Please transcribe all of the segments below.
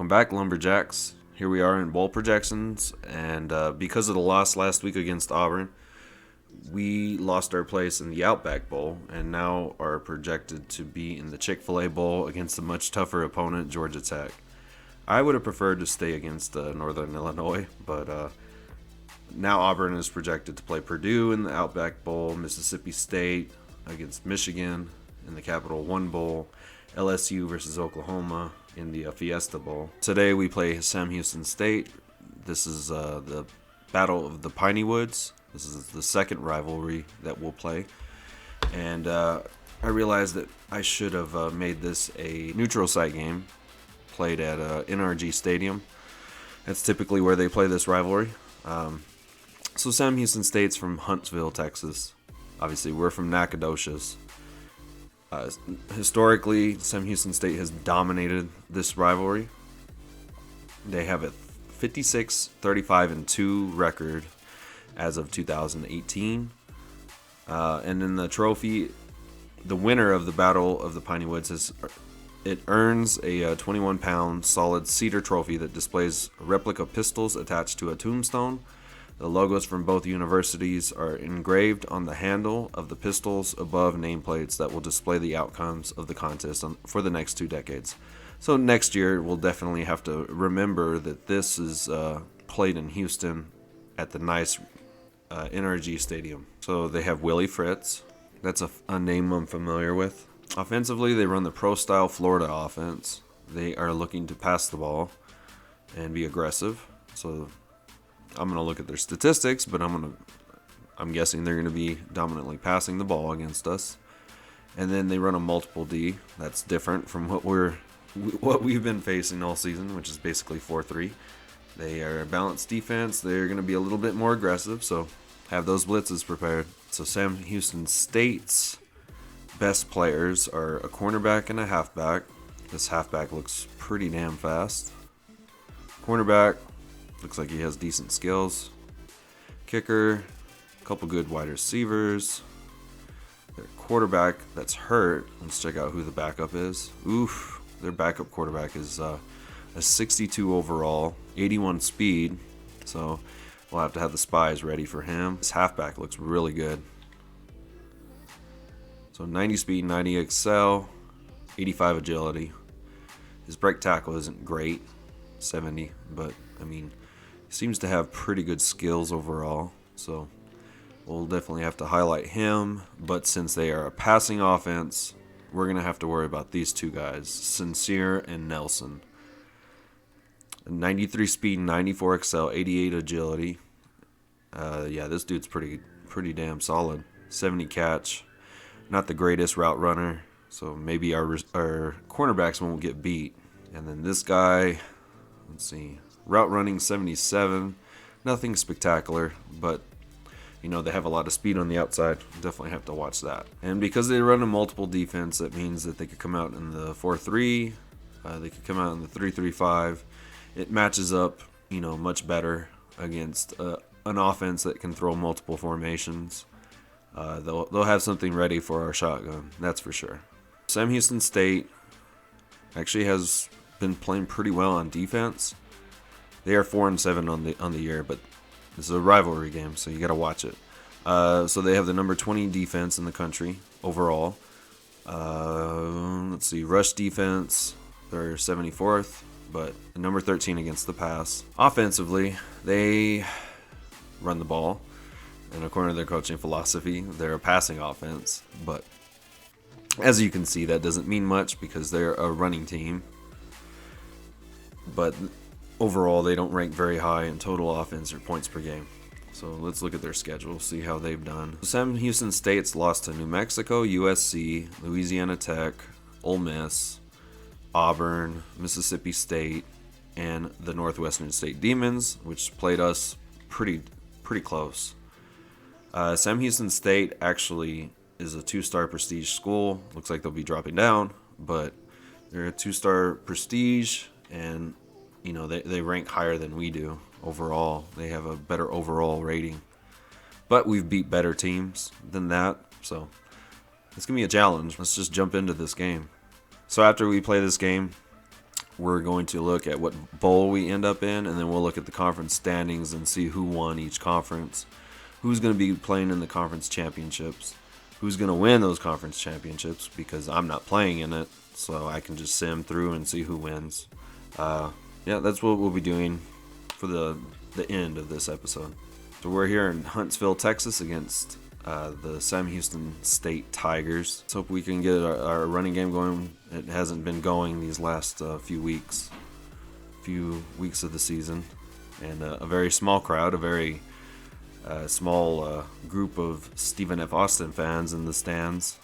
Welcome back, Lumberjacks. Here we are in bowl projections, and because of the loss last week against Auburn, we lost our place in the Outback Bowl and now are projected to be in the Chick-fil-A Bowl against a much tougher opponent, Georgia Tech. I would have preferred to stay against Northern Illinois, but now Auburn is projected to play Purdue in the Outback Bowl, Mississippi State against Michigan in the Capital One Bowl, LSU versus Oklahoma in the Fiesta Bowl. Today we play Sam Houston State. This is the Battle of the Piney Woods. This is the second rivalry that we'll play. And I realized that I should have made this a neutral site game played at NRG Stadium. That's typically where they play this rivalry. So Sam Houston State's from Huntsville, Texas. Obviously, we're from Nacogdoches. Historically, Sam Houston State has dominated this rivalry. They have a 56-35-2 record as of 2018. And in the trophy, the winner of the Battle of the Piney Woods earns a 21-pound solid cedar trophy that displays replica pistols attached to a tombstone. The logos from both universities are engraved on the handle of the pistols above nameplates that will display the outcomes of the contest for the next 2 decades. So next year, we'll definitely have to remember that this is played in Houston at the nice NRG Stadium. So they have Willie Fritz. That's a name I'm familiar with. Offensively, they run the pro-style Florida offense. They are looking to pass the ball and be aggressive. So I'm going to look at their statistics, but I'm guessing they're going to be dominantly passing the ball against us. And then they run a multiple D. That's different from what we've been facing all season, which is basically 4-3. They are a balanced defense. They're going to be a little bit more aggressive, so have those blitzes prepared. So Sam Houston State's best players are a cornerback and a halfback. This halfback looks pretty damn fast. Cornerback looks like he has decent skills. Kicker, a couple good wide receivers. Their quarterback that's hurt. Let's check out who the backup is. Oof, their backup quarterback is a 62 overall, 81 speed. So we'll have to have the spies ready for him. This halfback looks really good. So 90 speed, 90 excel, 85 agility. His break tackle isn't great, 70, but I mean, he seems to have pretty good skills overall. So we'll definitely have to highlight him. But since they are a passing offense, we're going to have to worry about these two guys, Sincere and Nelson. 93 speed, 94 excel, 88 agility. Yeah, this dude's pretty damn solid. 70 catch. Not the greatest route runner, so maybe our cornerbacks won't get beat. And then this guy, let's see, route running 77. Nothing spectacular, but they have a lot of speed on the outside. Definitely have to watch that. And because they run a multiple defense, that means that they could come out in the 4-3. They could come out in the 3-3-5. It matches up, much better against an offense that can throw multiple formations. They'll have something ready for our shotgun, that's for sure. Sam Houston State actually has been playing pretty well on defense. They are 4-7 on the year, but this is a rivalry game, so you got to watch it. So they have the number 20 defense in the country overall. Let's see, rush defense, they're 74th, but number 13 against the pass. Offensively, they run the ball. And according to their coaching philosophy, they're a passing offense. But as you can see, that doesn't mean much because they're a running team. But overall, they don't rank very high in total offense or points per game. So let's look at their schedule, see how they've done. Sam Houston State's lost to New Mexico, USC, Louisiana Tech, Ole Miss, Auburn, Mississippi State, and the Northwestern State Demons, which played us pretty close. Sam Houston State actually is a 2-star prestige school. Looks like they'll be dropping down, but they're a 2-star prestige, and they rank higher than we do overall. They have a better overall rating, but we've beat better teams than that, so it's gonna be a challenge. Let's just jump into this game. So after we play this game, we're going to look at what bowl we end up in, and then we'll look at the conference standings and see who won each conference, who's going to be playing in the conference championships, who's going to win those conference championships, because I'm not playing in it, so I can just sim through and see who wins. Yeah, that's what we'll be doing for the end of this episode. So we're here in Huntsville, Texas against the Sam Houston State Tigers. Let's hope we can get our running game going. It hasn't been going these last few weeks of the season. And a very small crowd, a very small group of Stephen F. Austin fans in the stands.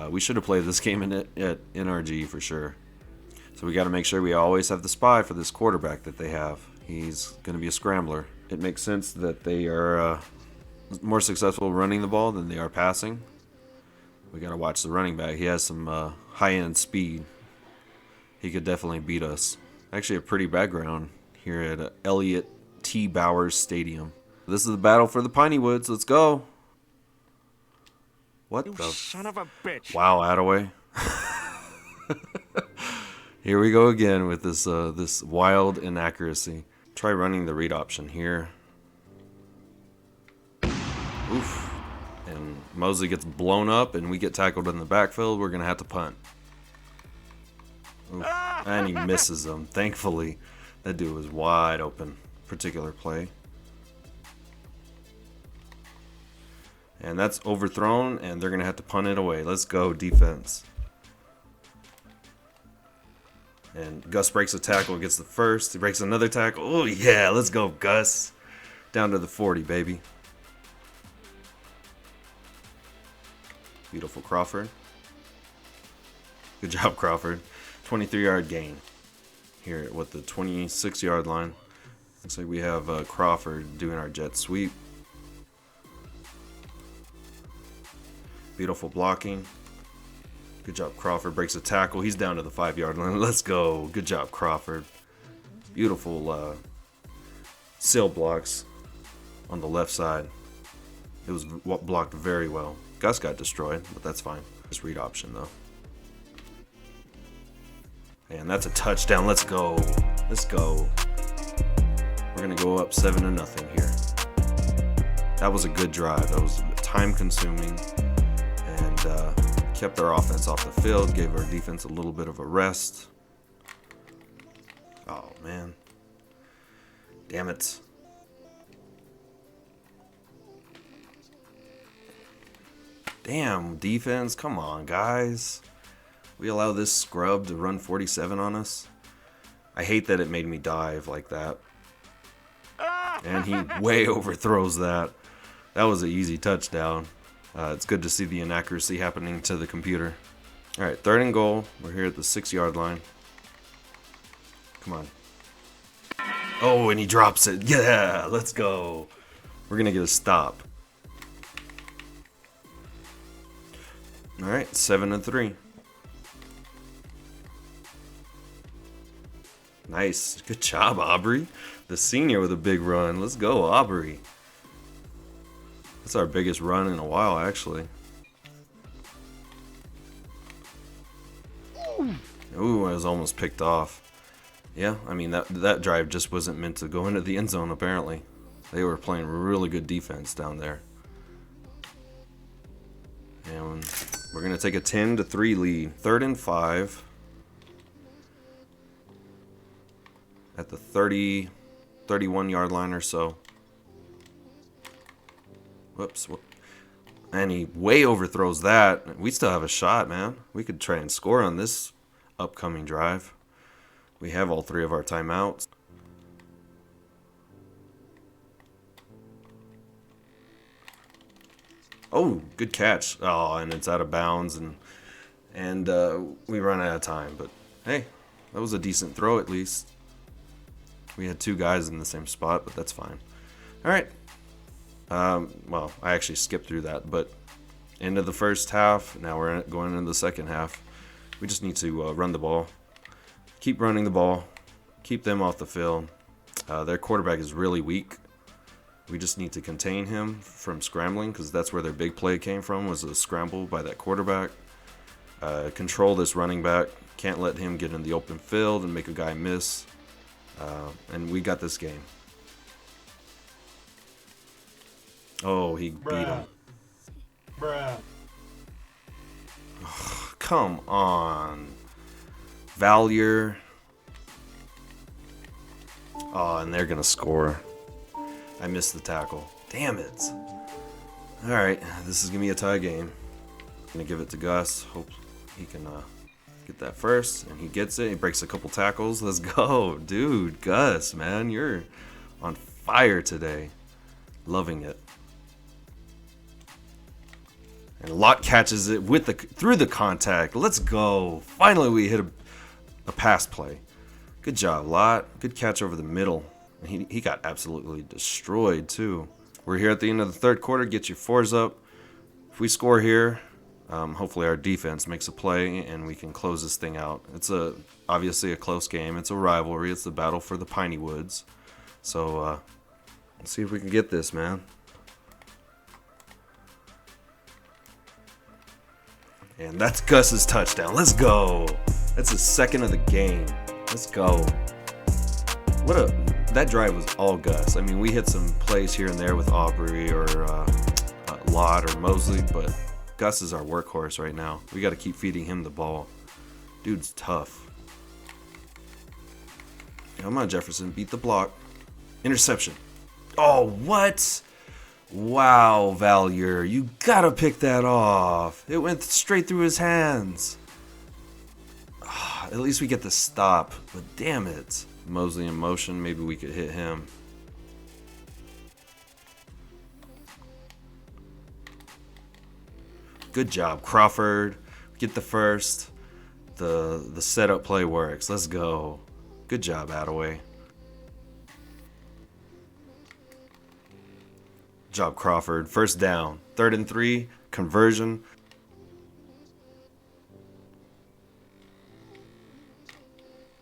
We should have played this game at NRG for sure. So we got to make sure we always have the spy for this quarterback that they have. He's going to be a scrambler. It makes sense that they are more successful running the ball than they are passing. We got to watch the running back. He has some high-end speed. He could definitely beat us. Actually, a pretty background here at Elliott T. Bowers Stadium. This is the battle for the Piney Woods. Let's go. What you the son of a bitch. Wow, Attaway. Here we go again with this wild inaccuracy. Try running the read option here. Oof. And Mosley gets blown up and we get tackled in the backfield. We're going to have to punt. Oof. And he misses them. Thankfully, that dude was wide open. Particular play. And that's overthrown, and they're going to have to punt it away. Let's go, defense. And Gus breaks a tackle, gets the first. He breaks another tackle. Oh, yeah, let's go, Gus. Down to the 40, baby. Beautiful Crawford. Good job, Crawford. 23-yard gain. Here at the 26-yard line. Looks like we have Crawford doing our jet sweep. Beautiful blocking. Good job, Crawford. Breaks a tackle. He's down to the 5-yard line. Let's go. Good job, Crawford. Beautiful seal blocks on the left side. It was blocked very well. Gus got destroyed, but that's fine. Just read option, though. And that's a touchdown. Let's go. Let's go. We're going to go up 7-0 here. That was a good drive. That was time-consuming. And kept our offense off the field, gave our defense a little bit of a rest. Oh, man. Damn it. Damn, defense. Come on, guys. We allow this scrub to run 47 on us. I hate that it made me dive like that. And he way overthrows that. That was an easy touchdown. It's good to see the inaccuracy happening to the computer. All right, 3rd and goal. We're here at the 6-yard line. Come on. Oh, and he drops it. Yeah, let's go. We're going to get a stop. All right, 7-3. Nice. Good job, Aubrey. The senior with a big run. Let's go, Aubrey. That's our biggest run in a while, actually. Ooh, I was almost picked off. Yeah, I mean, that drive just wasn't meant to go into the end zone, apparently. They were playing really good defense down there. And we're going to take a 10-3 lead. 3rd and 5. At the 31-yard line or so. Whoops. And he way overthrows that. We still have a shot, man. We could try and score on this upcoming drive. We have all 3 of our timeouts. Oh, good catch. Oh, and it's out of bounds. And we run out of time. But, hey, that was a decent throw at least. We had 2 guys in the same spot, but that's fine. All right. Well, I actually skipped through that, but end of the first half. Now we're going into the second half. We just need to run the ball. Keep running the ball. Keep them off the field. Their quarterback is really weak. We just need to contain him from scrambling because that's where their big play came from, was a scramble by that quarterback. Control this running back. Can't let him get in the open field and make a guy miss. And we got this game. Oh, he beat him. Bruh. Come on. Valier. Oh, and they're going to score. I missed the tackle. Damn it. All right, this is going to be a tie game. I'm going to give it to Gus. Hope he can get that first. And he gets it. He breaks a couple tackles. Let's go. Dude, Gus, man, you're on fire today. Loving it. And Lott catches it with through the contact. Let's go. Finally, we hit a pass play. Good job, Lott. Good catch over the middle. He got absolutely destroyed, too. We're here at the end of the third quarter. Get your fours up. If we score here, hopefully our defense makes a play and we can close this thing out. It's obviously a close game. It's a rivalry. It's the battle for the Piney Woods. So let's see if we can get this, man. And that's Gus's touchdown. Let's go. That's his second of the game. Let's go. That drive was all Gus. I mean, we hit some plays here and there with Aubrey or Lott or Mosley, but Gus is our workhorse right now. We got to keep feeding him the ball. Dude's tough. Come on, Jefferson. Beat the block. Interception. Oh, what? Wow, Valier. You got to pick that off. It went straight through his hands. At least we get the stop, but damn it. Mosley in motion, maybe we could hit him. Good job, Crawford. Get the first. The setup play works. Let's go. Good job, Attaway. Good job, Crawford. First down. 3rd and 3. Conversion.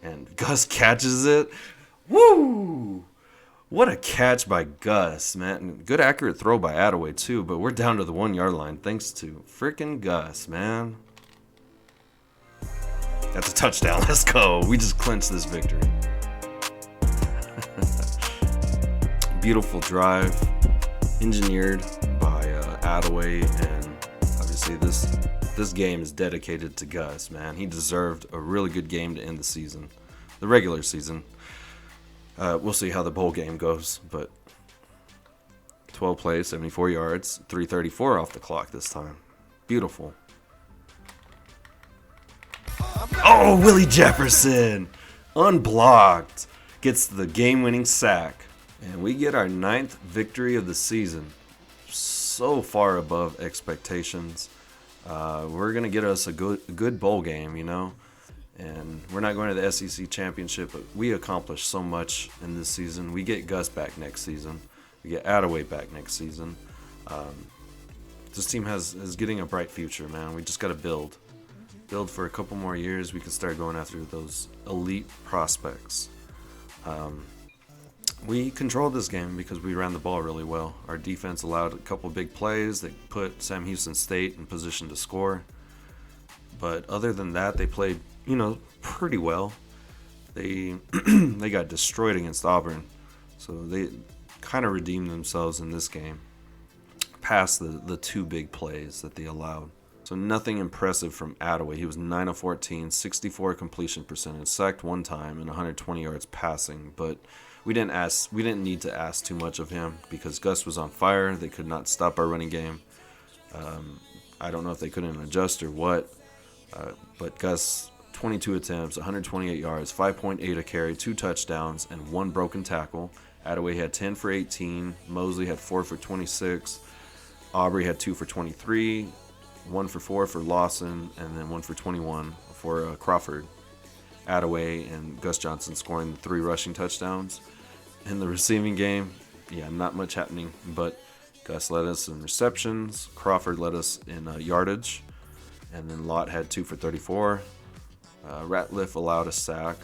And Gus catches it. Woo! What a catch by Gus, man. Good accurate throw by Attaway, too. But we're down to the 1-yard line thanks to freaking Gus, man. That's a touchdown. Let's go. We just clinched this victory. Beautiful drive. Engineered by Attaway. And obviously this game is dedicated to Gus, man. He deserved a really good game to end the season. The regular season. We'll see how the bowl game goes, but 12 plays, 74 yards, 3:34 off the clock this time. Beautiful. Oh, Willie Jefferson! Unblocked. Gets the game-winning sack. And we get our 9th victory of the season. So far above expectations. We're going to get us a good bowl game, you know. And we're not going to the SEC championship, but we accomplished so much in this season. We get Gus back next season. We get Attaway back next season. This team is getting a bright future, man. We just got to build. Build for a couple more years. We can start going after those elite prospects. We controlled this game because we ran the ball really well. Our defense allowed a couple big plays that put Sam Houston State in position to score. But other than that, they played, pretty well. They they got destroyed against Auburn. So they kind of redeemed themselves in this game. Past the 2 big plays that they allowed. So nothing impressive from Attaway. He was 9 of 14, 64 completion percentage, sacked 1 time, and 120 yards passing. But we didn't need to ask too much of him because Gus was on fire. They could not stop our running game. I don't know if they couldn't adjust or what. But Gus, 22 attempts, 128 yards, 5.8 a carry, 2 touchdowns, and 1 broken tackle. Attaway had 10 for 18. Mosley had 4 for 26. Aubrey had 2 for 23. 1 for 4 for Lawson, and then 1 for 21 for Crawford. Attaway and Gus Johnson scoring the 3 rushing touchdowns. In the receiving game, not much happening, but Gus led us in receptions. Crawford led us in yardage. And then Lott had 2 for 34. Ratliff allowed a sack.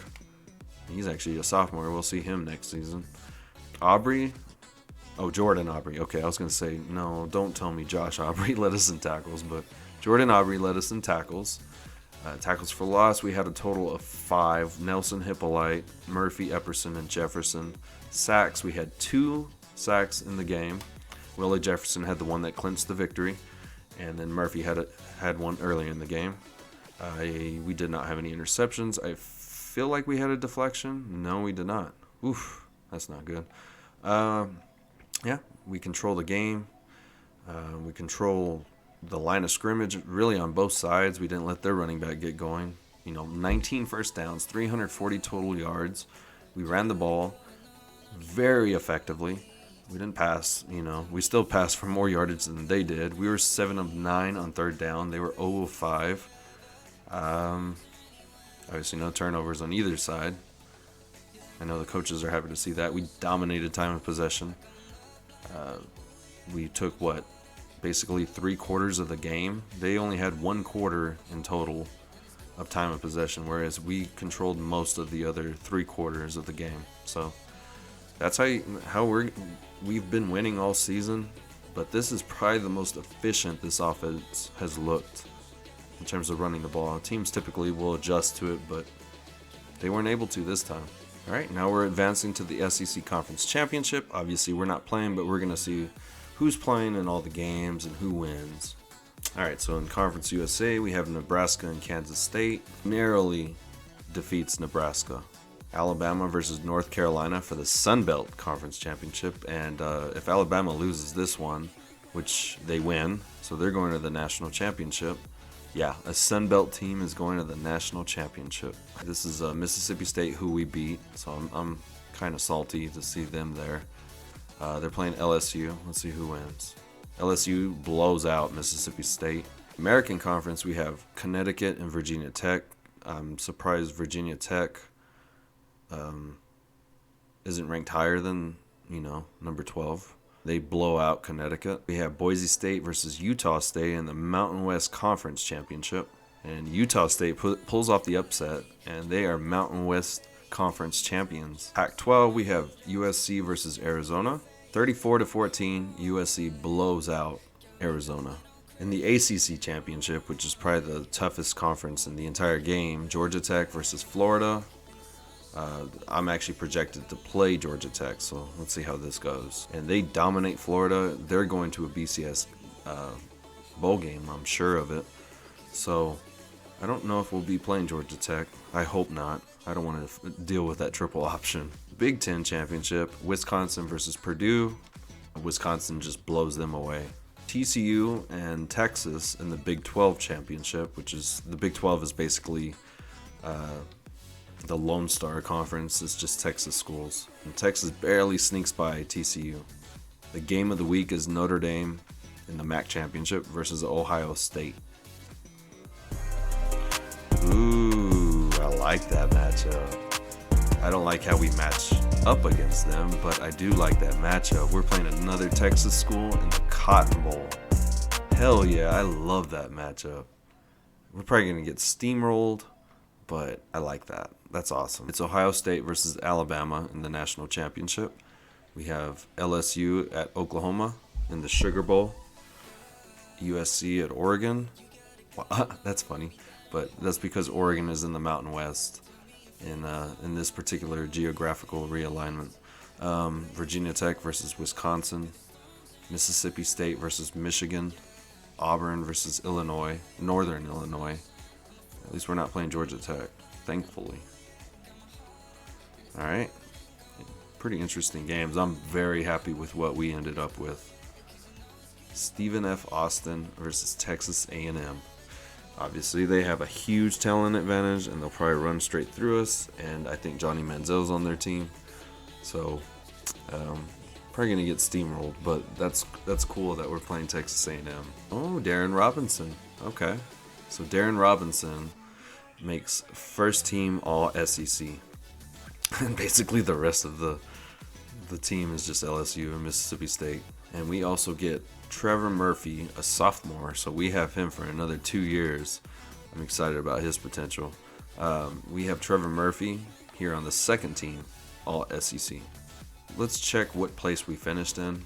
He's actually a sophomore. We'll see him next season. Jordan Aubrey. Okay, I was going to say, no, don't tell me Josh Aubrey led us in tackles, but Jordan Aubrey led us in tackles. Tackles for loss, we had a total of 5. Nelson, Hippolyte, Murphy, Epperson, and Jefferson. Sacks, we had 2 sacks in the game. Willie Jefferson had the one that clinched the victory, and then Murphy had one early in the game. We did not have any interceptions. I feel like we had a deflection. No, we did not. Oof, that's not good. Yeah, we control the game. We control the line of scrimmage really on both sides. We didn't let their running back get going. 19 first downs, 340 total yards. We ran the ball very effectively. We didn't pass, we still passed for more yardage than they did. We were 7 of 9 on third down. They were 0 of 5. Obviously no turnovers on either side. I know the coaches are happy to see that. We dominated time of possession. We took basically 3/4 of the game. They only had 1 quarter in total of time of possession, whereas we controlled most of the other 3/4 of the game. So that's how we've been winning all season. But this is probably the most efficient this offense has looked in terms of running the ball. Teams typically will adjust to it, but they weren't able to this time. All right, now we're advancing to the SEC Conference Championship. Obviously, we're not playing, but we're going to see who's playing in all the games and who wins. All right, so in Conference USA, we have Nebraska and Kansas State. Narrowly defeats Nebraska. Alabama versus North Carolina for the Sun Belt Conference Championship. And if Alabama loses this one, which they win, so they're going to the national championship. Yeah, a Sun Belt team is going to the national championship. This is Mississippi State, who we beat, so I'm kind of salty to see them there. They're playing LSU. Let's see who wins. LSU blows out Mississippi State. American Conference, we have Connecticut and Virginia Tech. I'm surprised Virginia Tech isn't ranked higher than, number 12. They blow out Connecticut. We have Boise State versus Utah State in the Mountain West Conference Championship. And Utah State pulls off the upset, and they are Mountain West Conference champions. Pac-12, we have USC versus Arizona. 34-14, USC blows out Arizona. In the ACC Championship, which is probably the toughest conference in the entire game, Georgia Tech versus Florida. I'm actually projected to play Georgia Tech, so let's see how this goes. And they dominate Florida. They're going to a BCS bowl game, I'm sure of it. So I don't know if we'll be playing Georgia Tech. I hope not. I don't want to deal with that triple option. Big Ten Championship, Wisconsin versus Purdue. Wisconsin just blows them away. TCU and Texas in the Big 12 Championship, which is the Big 12 is basically the Lone Star Conference. It's just Texas schools. And Texas barely sneaks by TCU. The game of the week is Notre Dame in the MAC Championship versus Ohio State. Ooh, I like that matchup. I don't like how we match up against them, but I do like that matchup. We're playing another Texas school in the Cotton Bowl. Hell yeah, I love that matchup. We're probably going to get steamrolled, but I like that. That's awesome. It's Ohio State versus Alabama in the national championship. We have LSU at Oklahoma in the Sugar Bowl. USC at Oregon. Well, that's funny, but that's because Oregon is in the Mountain West in this particular geographical realignment. Virginia Tech versus Wisconsin. Mississippi State versus Michigan. Auburn versus Illinois. Northern Illinois. At least we're not playing Georgia Tech, thankfully. All right. Pretty interesting games. I'm very happy with what we ended up with. Stephen F. Austin versus Texas A&M. Obviously, they have a huge talent advantage, and they'll probably run straight through us. And I think Johnny Manziel's on their team, so probably gonna get steamrolled. But that's cool that we're playing Texas A&M. Oh, Darren Robinson. Okay, so Darren Robinson makes first team All SEC, and basically the rest of the team is just LSU and Mississippi State. And we also get Trevor Murphy, a sophomore, so we have him for another 2 years. I'm excited about his potential. We have Trevor Murphy here on the second team, All SEC. Let's check what place we finished in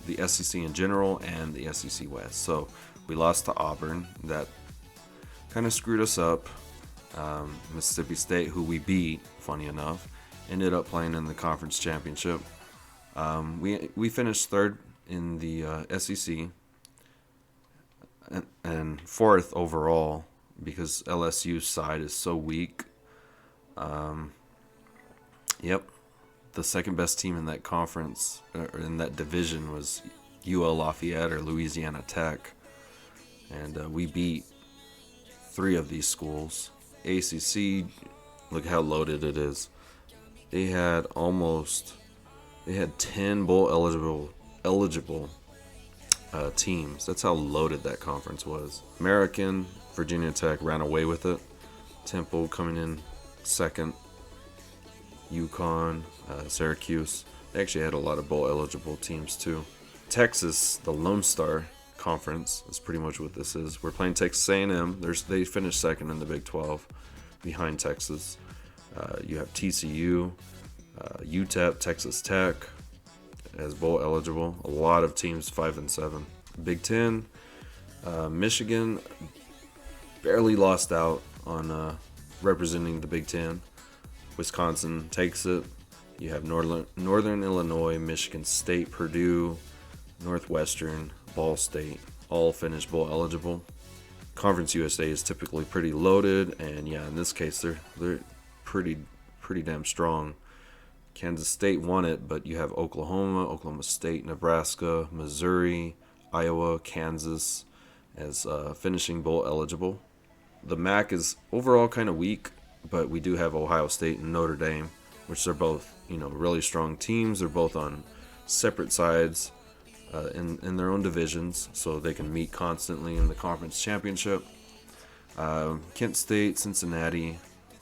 the SEC in general and the SEC West. So we lost to Auburn. That kind of screwed us up. Mississippi State, who we beat, funny enough, ended up playing in the conference championship. We finished third in the SEC and fourth overall because LSU's side is so weak. Yep, the second best team in that conference, or in that division, was UL Lafayette or Louisiana Tech. And we beat 3 of these schools. ACC, look how loaded it is. They had 10 bowl eligible teams. That's how loaded that conference was. American, Virginia Tech ran away with it. Temple coming in second. UConn, Syracuse. They actually had a lot of bowl eligible teams too. Texas, the Lone Star Conference, is pretty much what this is. We're playing Texas A&M. They finished second in the Big 12 behind Texas. You have TCU, UTEP, Texas Tech as bowl eligible. A lot of teams 5 and 7. Big 10, Michigan barely lost out on representing the Big 10. Wisconsin takes it. You have Northern Illinois, Michigan State, Purdue, Northwestern, Ball State, all finished bowl eligible. Conference USA is typically pretty loaded, and yeah, in this case they're pretty damn strong. Kansas State won it, but you have Oklahoma State, Nebraska, Missouri, Iowa, Kansas as finishing bowl eligible. The MAC is overall kind of weak, but we do have Ohio State and Notre Dame, which are both, really strong teams. They're both on separate sides in their own divisions, so they can meet constantly in the conference championship. Kent State, Cincinnati,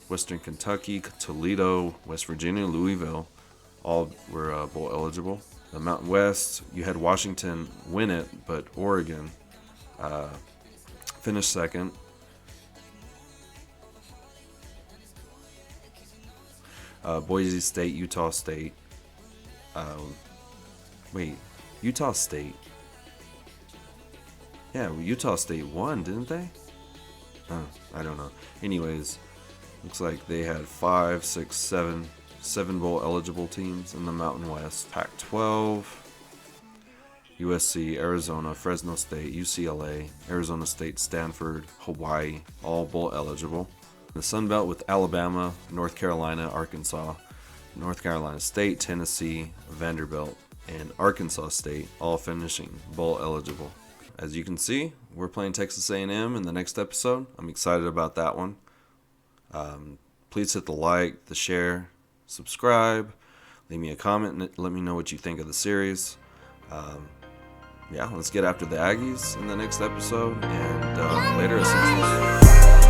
Western Kentucky, Toledo, West Virginia, Louisville, all were bowl eligible. The Mountain West, you had Washington win it, but Oregon finished second. Boise State, Utah State. Utah State. Yeah, Utah State won, didn't they? I don't know. Anyways, looks like they had 5, 6, 7 bowl eligible teams in the Mountain West. Pac-12, USC, Arizona, Fresno State, UCLA, Arizona State, Stanford, Hawaii, all bowl eligible. The Sun Belt with Alabama, North Carolina, Arkansas, North Carolina State, Tennessee, Vanderbilt, and Arkansas State, all finishing bowl eligible. As you can see, we're playing Texas A&M in the next episode. I'm excited about that one. Please hit the like, the share, subscribe, leave me a comment, and let me know what you think of the series. Let's get after the Aggies in the next episode, and later, essentially.